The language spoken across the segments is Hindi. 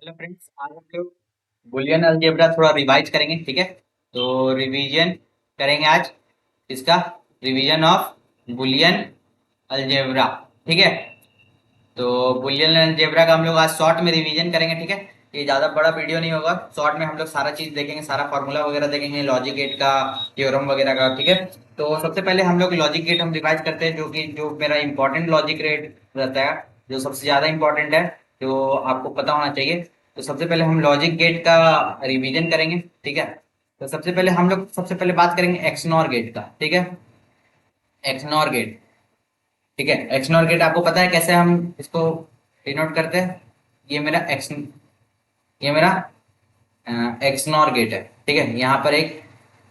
हेलो फ्रेंड्स, आज हम लोग बुलियन अलजेब्रा थोड़ा रिवाइज करेंगे। ठीक है, तो रिवीजन करेंगे आज इसका रिवीजन ऑफ बुलियन अलजेब्रा। ठीक है, तो बुलियन अलजेब्रा का हम लोग आज शॉर्ट में रिवीजन करेंगे। ठीक है, ये ज़्यादा बड़ा वीडियो नहीं होगा, शॉर्ट में हम लोग सारा चीज़ देखेंगे, सारा फार्मूला वगैरह देखेंगे, लॉजिक गेट का, थ्योरम वगैरह का। ठीक है, तो सबसे पहले हम लोग लॉजिक गेट हम रिवाइज करते हैं, जो मेरा इंपॉर्टेंट लॉजिक गेट रहता है, जो सबसे ज़्यादा इंपॉर्टेंट है, जो आपको पता होना चाहिए। तो सबसे पहले हम लॉजिक गेट का रिवीजन करेंगे। ठीक है, तो सबसे पहले बात करेंगे एक्सनॉर गेट का। ठीक है, एक्सनॉर गेट। ठीक है, एक्सनॉर गेट आपको पता है कैसे हम इसको डिनोट करते हैं। ये मेरा एक्स ये मेरा एक्सनॉर गेट है। ठीक है, यहाँ पर एक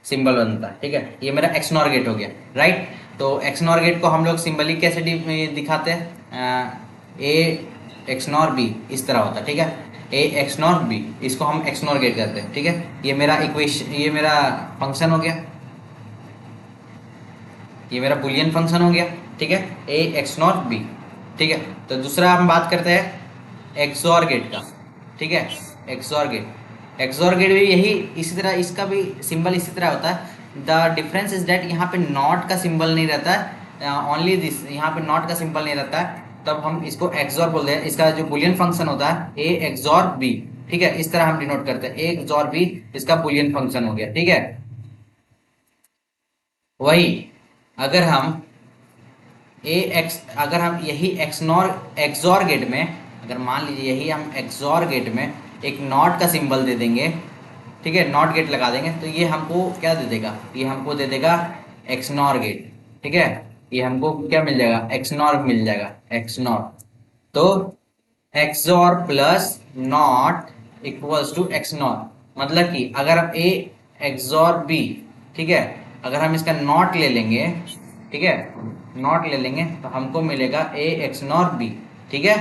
सिंबल बनता है। ठीक है, ये मेरा एक्सनॉर गेट हो गया। राइट, तो एक्सनॉर गेट को हम लोग सिंबलिक कैसे दिखाते हैं, ए एक्सनॉर बी इस तरह होता है। ठीक है, ए एक्सनॉर बी, इसको हम एक्सनॉर गेट करते हैं। ठीक है, ये मेरा फंक्शन हो गया, ये मेरा बुलियन फंक्शन हो गया। ठीक है, ए एक्स नॉट बी। ठीक है, तो दूसरा हम बात करते हैं एक्सॉर गेट का। ठीक है, एक्सॉर गेट भी यही इसी तरह, इसका भी सिंबल इसी तरह होता है। द डिफरेंस इज दैट यहाँ पे नॉट का सिंबल नहीं रहता है, ओनली दिस, यहाँ पे नॉट का सिंबल नहीं रहता है, तब हम इसको एक्सॉर बोलते हैं। इसका जो बुलियन फंक्शन होता है ए एक्सॉर बी। ठीक है, इस तरह हम डिनोट करते हैं, ए एक्सॉर बी इसका बुलियन फंक्शन हो गया। ठीक है, वही अगर हम अगर हम यही एक्सॉर गेट में, अगर मान लीजिए यही हम एक्सॉर गेट में एक नॉट का सिंबल दे देंगे, ठीक है, नॉट गेट लगा देंगे, तो ये हमको क्या दे देगा, ये हमको दे देगा एक्सनॉर गेट। ठीक है, ये हमको क्या मिल जाएगा, एक्सनॉर मिल जाएगा, एक्सनॉर। तो XOR plus not equals to XNOR, मतलब कि अगर हम ए एक्सॉर बी, ठीक है, अगर हम इसका नॉट ले लेंगे, ठीक है, नॉट ले लेंगे तो हमको मिलेगा ए एक्स नॉट बी। ठीक है,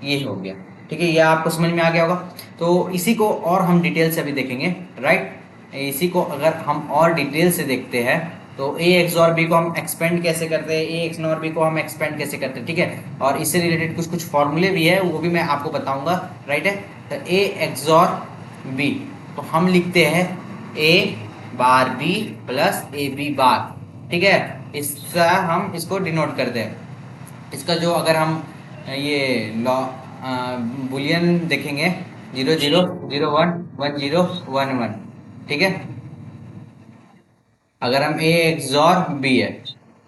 ये हो गया। ठीक है, ये आपको समझ में आ गया होगा। तो इसी को और हम डिटेल से अभी देखेंगे। राइट, इसी को अगर हम और डिटेल से देखते हैं तो ए एक्स और बी को हम एक्सपेंड कैसे करते हैं, ए एक्स नॉर बी को हम एक्सपेंड कैसे करते हैं। ठीक है, और इससे रिलेटेड कुछ कुछ फॉर्मूले भी है, वो भी मैं आपको बताऊंगा। राइट है, तो ए एक्स और बी तो हम लिखते हैं A bar B plus A B bar. ठीक है, इसका हम इसको डिनोट करते हैं। इसका जो अगर हम ये लॉ बुलियन देखेंगे, 00 01 10 11, ठीक है, अगर हम ए एक्सॉर बी है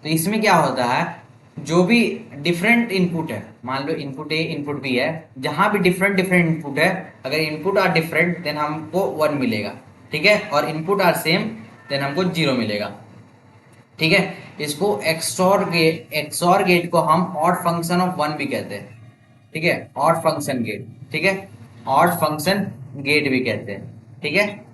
तो इसमें क्या होता है, जो भी डिफरेंट इनपुट है, मान लो इनपुट ए इनपुट बी है, जहां भी डिफरेंट डिफरेंट इनपुट है, अगर इनपुट आर डिफरेंट देन हमको 1 मिलेगा। ठीक है, और इनपुट आर सेम देन हमको 0 मिलेगा। ठीक है, इसको एक्सॉर गेट को हम ऑड फंक्शन ऑफ 1 भी कहते हैं। ठीक है, ऑड फंक्शन गेट। ठीक है, ऑड फंक्शन गेट भी कहते हैं। ठीक है,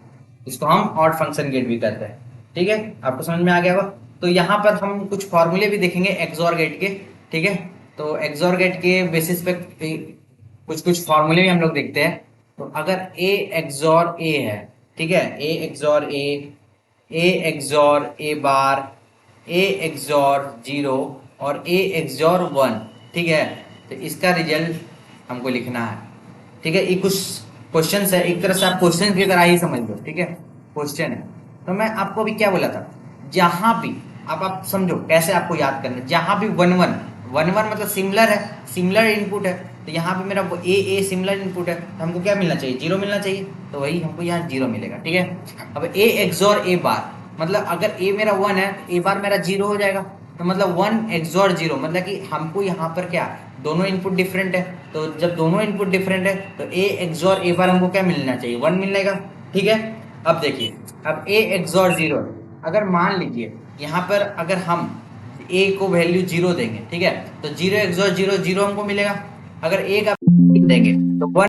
इसको हम ऑड फंक्शन गेट भी कहते हैं। ठीक है, आपको समझ में आ गया होगा। तो यहाँ पर हम कुछ फॉर्मूले भी देखेंगे एक्सॉर गेट के। ठीक है, तो एक्सॉर गेट के बेसिस पे कुछ कुछ फॉर्मूले भी हम लोग देखते हैं। तो अगर ए एक्सॉर ए है, ठीक है, ए एक्सॉर ए बार, ए एक्सॉर 0 और ए एक्सॉर 1, ठीक है, तो इसका रिजल्ट हमको लिखना है। ठीक है, ये कुछ क्वेश्चन है, एक तरह से आप क्वेश्चन की तरह ही समझ लो। ठीक है, क्वेश्चन है। तो मैं आपको अभी क्या बोला था, जहां भी आप समझो कैसे आपको याद करना है, जहां भी 1 1 मतलब सिमिलर है, सिमिलर इनपुट है, तो यहाँ पे मेरा ए सिमिलर इनपुट है, तो हमको क्या मिलना चाहिए, 0 मिलना चाहिए, तो वही हमको यहाँ 0 मिलेगा। ठीक है, अब ए एक्सॉर ए बार, मतलब अगर ए मेरा 1 है तो ए बार मेरा 0 हो जाएगा, तो मतलब 1 एक्सॉर 0, मतलब कि हमको यहाँ पर क्या, दोनों इनपुट डिफरेंट है, तो जब दोनों इनपुट डिफरेंट है तो ए एक्सॉर ए बार हमको क्या मिलना चाहिए, 1 मिलेगा। ठीक है, अब देखिए, अब ए एक्सॉर 0, अगर मान लीजिए यहाँ पर अगर हम ए को वैल्यू 0 देंगे, ठीक है, तो 0 एक्सॉर 0 0 हमको मिलेगा। अगर ए का देंगे तो 1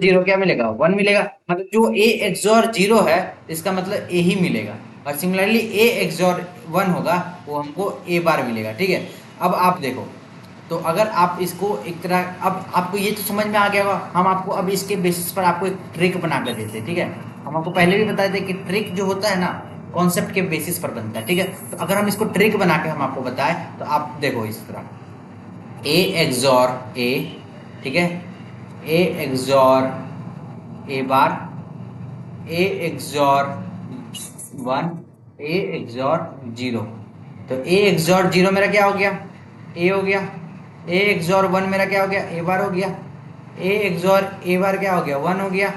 0 क्या मिलेगा, 1 मिलेगा, मतलब जो ए एक्सॉर 0 है इसका मतलब ए ही मिलेगा, और सिमिलरली ए एक्सॉर 1 होगा वो हमको ए बार मिलेगा। ठीक है, अब आप देखो, तो अगर आप इसको एक तरह, अब आपको ये तो समझ में आ गया होगा, हम आपको अब इसके बेसिस पर आपको एक ट्रिक बना कर देते हैं। ठीक है, हम आपको पहले भी बताए थे कि ट्रिक जो होता है ना, कॉन्सेप्ट के बेसिस पर बनता है। ठीक है, तो अगर हम इसको ट्रिक बना के हम आपको बताएं तो आप देखो इस तरह, ए एक्सॉर ए, ठीक है, ए एक्सॉर ए बार, ए एक्सॉर 1, ए एक्सॉर 0। तो ए एक्सॉर 0 मेरा क्या हो गया, ए हो गया। ए एक्सॉर 1 मेरा क्या हो गया, ए बार हो गया। ए एक्सॉर ए बार क्या हो गया, 1 हो गया।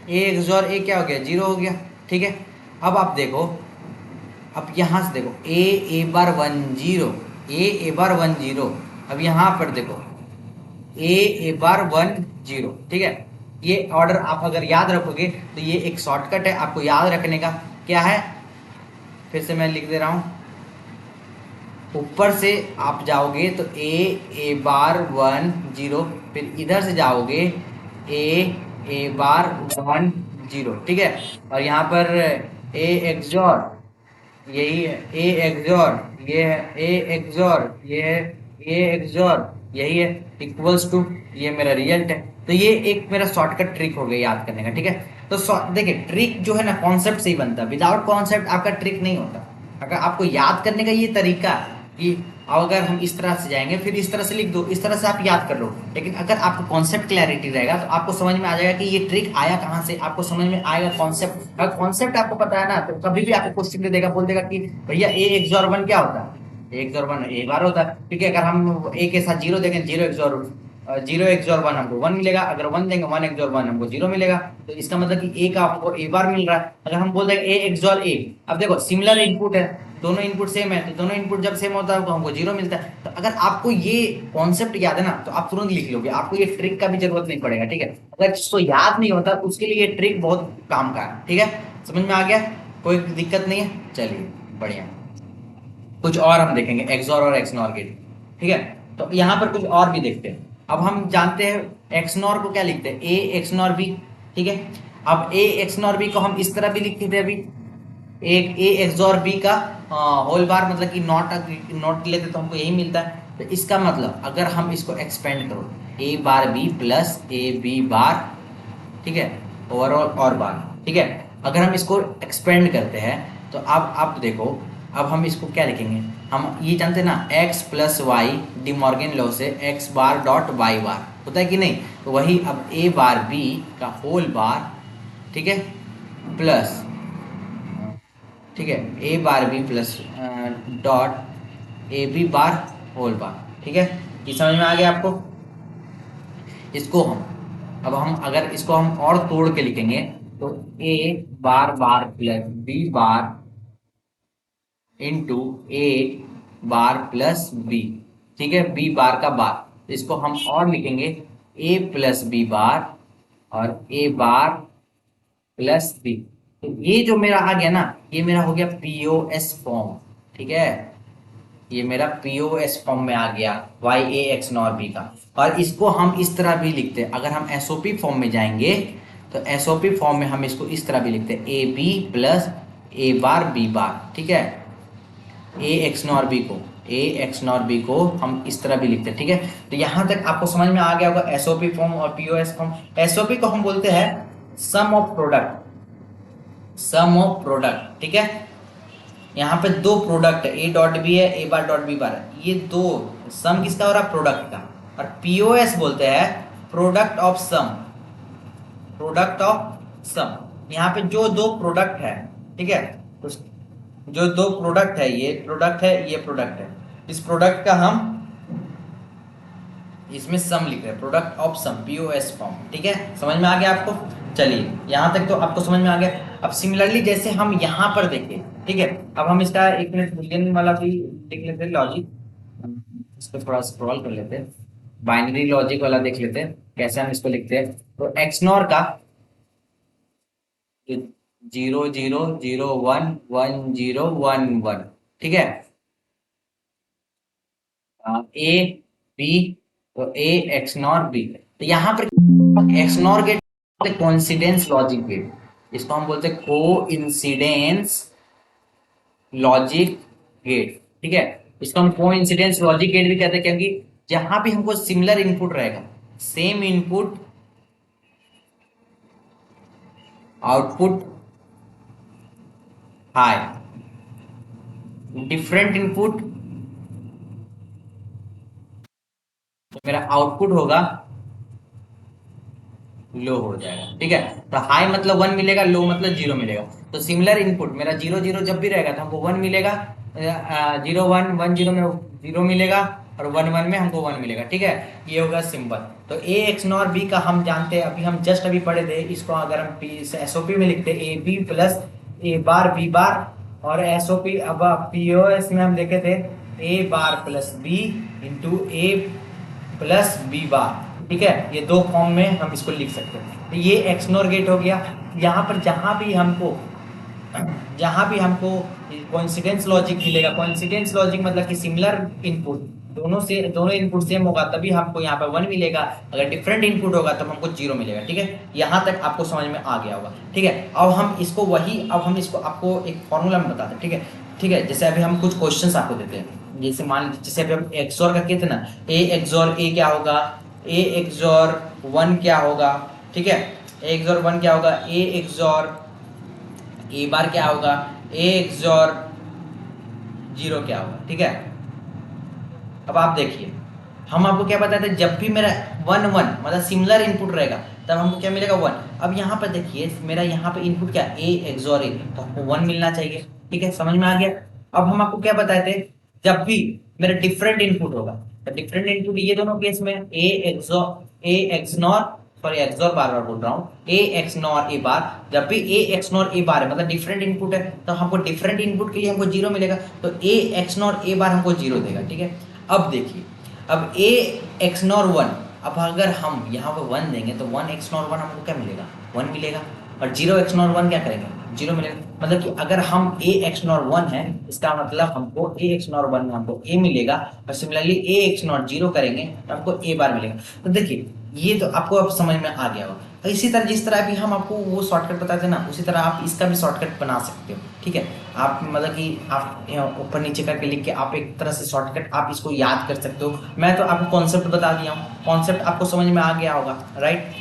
ए एक्सॉर ए क्या हो गया, 0 हो गया। ठीक है, अब आप देखो, अब यहाँ से देखो ए बार 1 0, ए बार 1 0। अब यहाँ पर देखो ए बार 1 0। ठीक है, ये ऑर्डर आप अगर याद रखोगे तो ये एक शॉर्टकट है आपको याद रखने का। क्या है, फिर से मैं लिख दे रहा हूँ। ऊपर से आप जाओगे तो ए बार 1 0, फिर इधर से जाओगे ए बार 1 0। ठीक है, और यहाँ पर ए एक्सॉर यही है, ए एक्सॉर ये है, ए एक्सॉर ये है, ए एक्सॉर यही है, इक्वल्स टू ये मेरा रिजल्ट है। तो ये एक मेरा शॉर्टकट ट्रिक हो गया याद करने का। ठीक है, तो देखिए ट्रिक जो है ना कॉन्सेप्ट से ही बनता है, विदाउट कॉन्सेप्ट आपका ट्रिक नहीं होता। अगर आपको याद करने का ये तरीका कि अगर हम इस तरह से जाएंगे फिर इस तरह से लिख दो, इस तरह से आप याद कर लो। लेकिन अगर आपको कॉन्सेप्ट क्लैरिटी रहेगा तो आपको समझ में आ जाएगा कि ये ट्रिक आया कहाँ से, आपको समझ में आएगा कॉन्सेप्ट। अगर कॉन्सेप्ट आपको पता है ना तो कभी भी आपको क्वेश्चन दे देगा, बोल देगा कि भैया ए एक्सॉर 1 क्या होता है, ए एक्सॉर 1 ए बार होता है। ठीक है, अगर हम ए के साथ 0 देखें, 0 एक्सॉर 1 हमको 1 मिलेगा, अगर 1 देंगे 1 एक्सॉर 1 हमको 0 मिलेगा। तो इसका मतलब कि ए का हमको ए बार मिल रहा है। अगर हम बोल देंगे ए एक्सॉर ए, अब देखो सिमिलर इनपुट है, दोनों इनपुट सेम है, तो दोनों इनपुट जब सेम होता है तो हमको 0 मिलता है। तो अगर आपको ये कॉन्सेप्ट याद है ना तो आप तुरंत लिख लोगे, आपको ये ट्रिक का भी जरूरत नहीं पड़ेगा। ठीक है, अगर जिसको याद नहीं होता उसके लिए ये ट्रिक बहुत काम का है। ठीक है, समझ में आ गया, कोई दिक्कत नहीं है। चलिए बढ़िया, कुछ और हम देखेंगे एक्सॉर और एक्सनॉर के। ठीक है, तो यहाँ पर कुछ और भी देखते हैं। अब हम जानते हैं एक्सनॉर को क्या लिखते हैं, ए एक्सनॉर बी। ठीक है, अब ए एक्सनॉर बी को हम इस तरह भी लिखते थे अभी, एक ए एक्सॉर बी का होल बार, मतलब कि नॉट लेते तो हमको यही मिलता है। तो इसका मतलब अगर हम इसको एक्सपेंड करो, A bar B plus A B bar, ठीक है, ओवरऑल और बार। ठीक है, अगर हम इसको एक्सपेंड करते हैं तो अब आप देखो, अब हम इसको क्या लिखेंगे, हम ये जानते हैं ना x plus y de Morgan law से x bar dot y bar होता है कि नहीं। तो वही अब ए बार बी का होल बार, ठीक है, प्लस, ठीक है, A bar B plus dot A B bar whole bar. ठीक है, ये समझ में आ गया आपको। इसको हम, अब हम अगर इसको हम और तोड़ के लिखेंगे तो ए बार बार प्लस बी बार इंटू ए बार प्लस बी। ठीक है, बी बार का बार, तो इसको हम और लिखेंगे ए प्लस बी बार और ए बार प्लस बी। तो ये जो मेरा आ गया ना, ये मेरा हो गया पीओएस फॉर्म। ठीक है, ये मेरा पीओएस फॉर्म में आ गया y A XNOR B का। और इसको हम इस तरह भी लिखते हैं, अगर हम एसओपी फॉर्म में जाएंगे तो एसओपी फॉर्म में हम इसको इस तरह भी लिखते हैं, A B plus A bar B bar. ठीक है, ए एक्स नॉर बी को, ए एक्स नॉर बी को हम इस तरह भी लिखते हैं। ठीक है, तो यहां तक आपको समझ में आ गया होगा एसओपी फॉर्म और पीओएस फॉर्म। एसओपी को हम बोलते हैं sum of product, sum of product. ठीक है, यहाँ पे दो प्रोडक्ट है, ए डॉट बी है, A bar dot B bar है, ये दो सम किसका हो रहा है, प्रोडक्ट का। और पीओएस बोलते हैं product of sum, product of sum. यहाँ पे जो दो प्रोडक्ट है, ठीक है, तो जो दो प्रोडक्ट है, ये प्रोडक्ट है, ये प्रोडक्ट है, इस प्रोडक्ट का हम इसमें सम लिख रहे हैं, product of sum, POS form. ठीक है, समझ में आ गया आपको। चलिए यहां तक तो आपको समझ में आ गया। अब सिमिलरली जैसे हम यहां पर देखें, ठीक है, अब हम इसका एक मिनट बुलियन वाला भी देख लेते हैं लॉजिक, इसको थोड़ा स्क्रॉल कर लेते हैं, बाइनरी लॉजिक वाला देख लेते हैं कैसे हम इसको लिखते हैं। तो एक्सनॉर का 0 0 0 1 1 0 1 1, ठीक है, ए बी, तो ए एक्स नॉर बी। तो यहाँ पर XNOR gate coincidence logic gate, इसको हम बोलते हैं को इंसिडेंस लॉजिक गेट। ठीक है, इसको हम को इंसिडेंस लॉजिक गेट भी कहते हैं, क्योंकि जहां भी हमको सिमिलर इनपुट रहेगा, same input output high, different input तो मेरा आउटपुट होगा लो हो जाएगा। ठीक है, तो हाई मतलब 1 मिलेगा, लो मतलब 0 मिलेगा। तो सिमिलर इनपुट मेरा 0 0 जब भी रहेगा तो हमको 1 मिलेगा, 0 1 1 0 में 0 मिलेगा, और 1 1 में हमको 1 मिलेगा। ठीक है, ये होगा सिंबल। तो ए एक्स नॉर बी का हम जानते हैं, अभी हम जस्ट अभी पढ़े थे इसको। अगर हम एसओपी में लिखते A B plus A bar B bar, और एसओपी अब पीओएस में हम लिखे थे A bar plus B into A plus B bar. ठीक है, ये दो फॉर्म में हम इसको लिख सकते हैं। तो ये एक्सनोर गेट हो गया। यहाँ पर जहाँ भी हमको कोइंसिडेंस लॉजिक मिलेगा, कोइंसिडेंस लॉजिक मतलब कि सिमिलर इनपुट, दोनों इनपुट सेम होगा तभी हमको यहाँ पर 1 मिलेगा। अगर डिफरेंट इनपुट होगा तब हमको 0 मिलेगा। ठीक है, यहाँ तक आपको समझ में आ गया होगा। ठीक है, अब हम इसको आपको एक फॉर्मूला में बताते हैं। ठीक है, ठीक है, जैसे अभी हम कुछ क्वेश्चंस आपको देते हैं, जैसे मान लीजिए जैसे अभी हम एक्सॉर का कहते हैं ना, ए एक्सॉर ए क्या होगा, ए एक्सॉर 1 क्या होगा। ठीक है, ए एक्सॉर 1 क्या होगा, ए एक्सॉर ए बार क्या होगा, ए एक्सॉर 0 क्या होगा। ठीक है, अब आप देखिए, हम आपको क्या बताते हैं, जब भी मेरा 1 1 मतलब सिमिलर इनपुट रहेगा तब हमको क्या मिलेगा 1। अब यहाँ पर देखिए मेरा यहाँ पे इनपुट क्या, ए एक्सॉर ए, तो हमको 1 मिलना चाहिए। ठीक है, समझ में आ गया। अब हम आपको क्या बताए थे, जब भी मेरा डिफरेंट इनपुट होगा, तो डिफरेंट इनपुट ये दोनों केस में ए एक्स नॉर, सॉरी एक्सॉर बार बार बोल रहा हूँ, ए एक्स नॉर ए बार, जब भी ए एक्स नॉर ए बार है मतलब डिफरेंट इनपुट है, तो हमको डिफरेंट इनपुट के लिए हमको 0 मिलेगा, तो ए एक्स नॉर ए बार हमको 0 देगा। ठीक है, अब देखिए, अब ए एक्स नॉर 1, अब अगर हम यहाँ पे 1 देंगे तो 1 एक्स नॉर 1 हमको क्या मिलेगा, 1 मिलेगा, और 0 एक्स नॉर 1 क्या करेंगे, 0 मिलेगा। मतलब कि अगर हम ए एक्स नॉर 1 है, इसका मतलब हमको ए एक्स नॉर 1 में हमको ए मिलेगा, और सिमिलरली ए एक्स नॉर 0 करेंगे तो हमको ए बार मिलेगा। तो देखिए ये तो आपको अब समझ में आ गया होगा। तो इसी तरह जिस तरह भी हम आपको वो शॉर्टकट बताते हैं ना, उसी तरह आप इसका भी शॉर्टकट बना सकते हो। ठीक है, आप मतलब कि आप ऊपर नीचे करके लिख के आप एक तरह से शॉर्टकट आप इसको याद कर सकते हो। मैं तो आपको कॉन्सेप्ट बता दिया हूँ, कॉन्सेप्ट आपको समझ में आ गया होगा, राइट।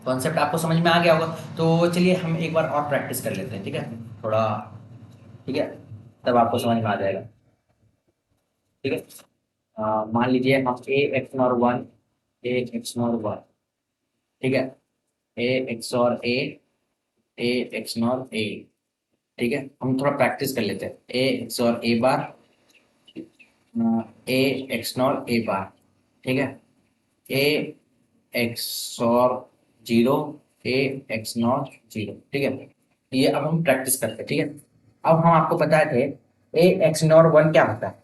कॉन्सेप्ट आपको समझ में आ गया होगा। तो चलिए हम एक बार और प्रैक्टिस कर लेते हैं। ठीक है, थोड़ा, ठीक है, तब आपको समझ में आ जाएगा। ठीक है, मान लीजिए हम ए एक्स नॉर 1, ए एक्स नॉर 1, ठीक है, ए एक्स और ए एक्स नॉर ए। ठीक है, हम थोड़ा प्रैक्टिस कर लेते हैं, ए एक्स और ए बार, ए एक्स नॉर ए बार। ठीक है, ए एक्स और 0, ए एक्स नॉट 0। ठीक है, ये अब हम प्रैक्टिस करते हैं। ठीक है, अब हम आपको बताए थे ए एक्स नॉर 1 क्या होता है,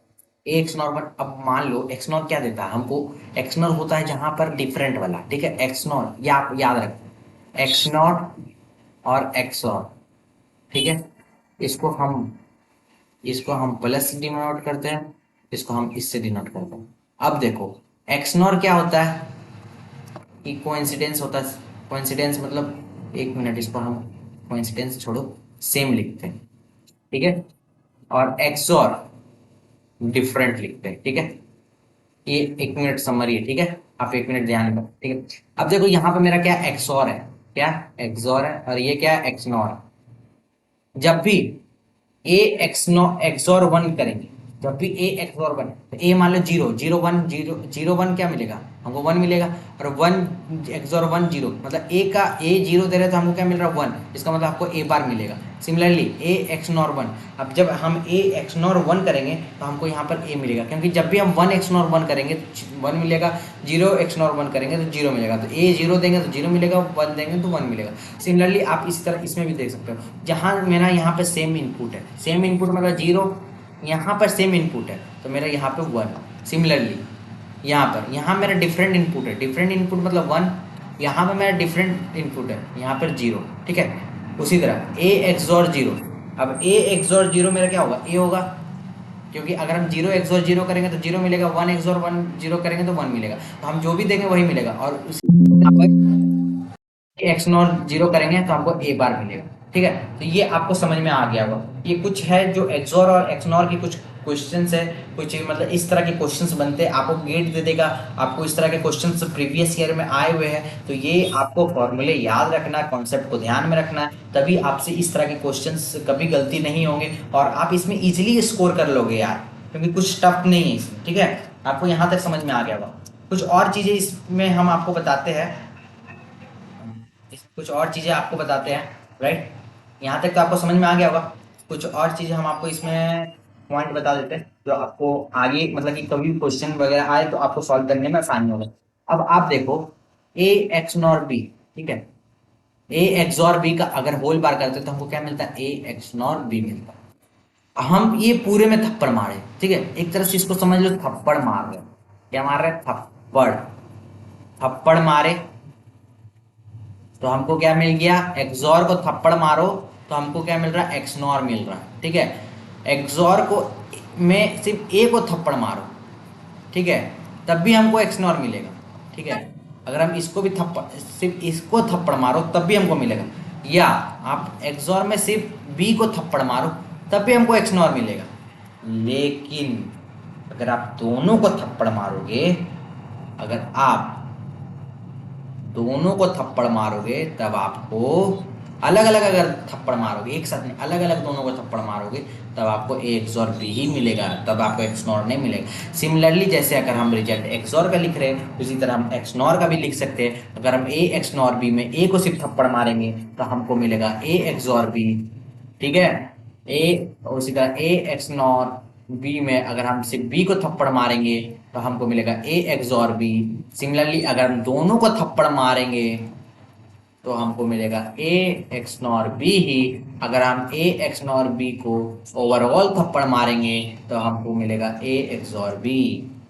ए एक्स नॉर 1। अब मान लो एक्स नॉर क्या देता है हमको, एक्स नॉर होता है जहां पर डिफरेंट वाला। ठीक है, एक्स नॉर या आप याद रखें, एक्स नॉट और एक्स और। ठीक है, इसको हम इसको हम प्लस से डिनोट करते हैं, इसको हम इससे डिनोट करते हैं। अब देखो एक्स नॉर क्या होता है कि कोइंसिडेंस होता है। कोइंसिडेंस मतलब, एक मिनट, इसको हम कोइंसिडेंस छोड़ो, सेम लिखते हैं। ठीक है, और एक्सॉर डिफरेंट लिखते हैं। ठीक है, ये एक मिनट समरी है। ठीक है, आप एक मिनट ध्यान रखें। ठीक है, अब देखो यहाँ पे मेरा क्या एक्सॉर है, क्या एक्सॉर है, और ये क्या एक्सनॉर है। जब भी ए एक्सोर 1 करेंगे, जब भी ए एक्सोर 1, तो ए मान लो 0 0 1 0 0 1 क्या मिलेगा, हमको 1 मिलेगा, और 1 एक्सोर 1 0 मतलब ए का ए 0 दे रहे तो हमको क्या मिल रहा है 1, इसका मतलब आपको ए बार मिलेगा। सिमिलरली ए एक्स नॉर 1, अब जब हम ए एक्स नॉर 1 करेंगे तो हमको यहाँ पर ए मिलेगा, क्योंकि जब भी हम 1 एक्स नॉर 1 करेंगे तो 1 मिलेगा, 0 एक्स नॉर 1 करेंगे तो 0 मिलेगा, तो ए 0 देंगे तो 0 मिलेगा, 1 देंगे तो 1 मिलेगा। सिमिलरली आप इसी तरह इसमें भी देख सकते हो, जहाँ मेरा यहाँ पे सेम इनपुट है, सेम इनपुट मतलब 0, यहाँ पर सेम इनपुट है तो मेरा यहाँ पे 1। सिमिलरली यहाँ मेरा डिफरेंट इनपुट है, डिफरेंट इनपुट मतलब 1, यहाँ पे मेरा डिफरेंट इनपुट है, यहाँ पर 0। ठीक है, उसी तरह ए एक्सोर 0, अब ए एक्सोर 0 मेरा क्या होगा, ए होगा, क्योंकि अगर हम 0 एक्सोर 0 करेंगे तो 0 मिलेगा, 1 एक्सोर 1 0 करेंगे तो 1 मिलेगा, तो हम जो भी देंगे वही मिलेगा, और उसी यहाँ पर एक्स नॉर 0 करेंगे तो हमको ए बार मिलेगा। ठीक है, तो ये आपको समझ में आ गया होगा। ये कुछ है जो एक्सोर और एक्सनॉर की कुछ क्वेश्चंस है, कुछ मतलब इस तरह के क्वेश्चंस बनते हैं, आपको गेट दे देगा, आपको इस तरह के क्वेश्चंस प्रीवियस ईयर में आए हुए हैं, तो ये आपको फॉर्मूले याद रखना, कॉन्सेप्ट को ध्यान में रखना है, तभी आपसे इस तरह के क्वेश्चंस कभी गलती नहीं होंगे और आप इसमें इजीली स्कोर कर लोगे यार, क्योंकि कुछ टफ नहीं है इसमें। ठीक है, आपको यहाँ तक समझ में आ गया होगा। कुछ और चीज़ें इसमें हम आपको बताते हैं, कुछ और चीज़ें आपको बताते हैं, राइट। यहाँ तक तो आपको समझ में आ गया होगा। कुछ और चीज़ें हम आपको इसमें पॉइंट बता देते हैं जो आपको आगे मतलब कि कभी भी क्वेश्चन वगैरह आए तो आपको सॉल्व करने में आसानी होगा। अब आप देखो ए एक्स नॉर बी, ठीक है, ए एक्स और बी का अगर होल बार करते हैं तो हमको क्या मिलता है, ए एक्स नॉर बी मिलता है। हम ये पूरे में थप्पड़ मारे, ठीक है, एक तरह से इसको समझ लो थप्पड़ मार रहे हैं। क्या मार रहे हैं, थप्पड़। थप्पड़ मारे तो हमको क्या मिल गया, एक्सॉर को थप्पड़ मारो तो हमको क्या मिल रहा है, एक्सनॉर मिल रहा है, ठीक है। एक्सॉर को में सिर्फ ए को थप्पड़ मारो, ठीक है, तब भी हमको एक्सनॉर मिलेगा, ठीक है। अगर हम इसको भी थप्पड़, सिर्फ इसको थप्पड़ मारो तब भी हमको मिलेगा, या आप एक्सॉर में सिर्फ बी को थप्पड़ मारो तब भी हमको एक्सनॉर मिलेगा। लेकिन अगर आप दोनों को थप्पड़ मारोगे, अगर आप दोनों को थप्पड़ मारोगे तब आपको अलग अलग, अगर थप्पड़ मारोगे एक साथ में अलग अलग दोनों को थप्पड़ मारोगे तब आपको ए एक्स और बी ही मिलेगा, तब आपको एक्स नॉर नहीं मिलेगा। सिमिलरली जैसे अगर हम रिजल्ट एक्स और का लिख रहे हैं उसी तरह हम एक्स नॉर का भी लिख सकते हैं। अगर हम ए एक्स नॉर बी में ए को सिर्फ थप्पड़ मारेंगे तो हमको मिलेगा ए एक्स और बी, ठीक है। ए उसी तरह ए एक्स नॉर बी में अगर हम सिर्फ बी को थप्पड़ मारेंगे तो हमको मिलेगा ए एक्स और बी। सिमिलरली अगर हम दोनों को थप्पड़ मारेंगे तो हमको मिलेगा ए एक्स नॉर बी ही। अगर हम ए एक्स नॉर बी को ओवरऑल थप्पड़ मारेंगे तो हमको मिलेगा ए एक्स और बी,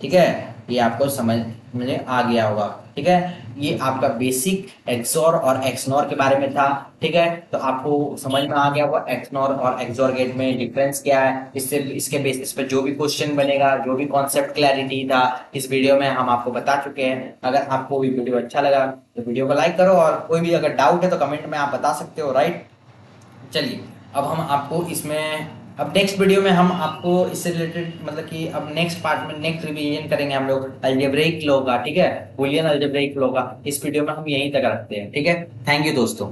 ठीक है। ये आपको समझ में आ गया होगा, ठीक है। ये आपका बेसिक एक्सॉर और एक्सनॉर के बारे में था, ठीक है। तो आपको समझ में आ गया होगा एक्सनॉर और एक्सॉर गेट में डिफरेंस क्या है। इससे इसके बेसिस पे जो भी क्वेश्चन बनेगा, जो भी कॉन्सेप्ट क्लैरिटी था इस वीडियो में हम आपको बता चुके हैं। अगर आपको ये वीडियो अच्छा लगा तो वीडियो को लाइक करो, और कोई भी अगर डाउट है तो कमेंट में आप बता सकते हो, राइट। चलिए अब हम आपको इसमें, अब नेक्स्ट वीडियो में हम आपको इससे रिलेटेड मतलब कि अब नेक्स्ट पार्ट में नेक्स्ट रिवीजन करेंगे हम लोग अलजेब्रिक लॉ का, ठीक है, बूलियन अलजेब्रिक लॉ का। इस वीडियो में हम यहीं तक रखते हैं, ठीक है। थैंक यू दोस्तों।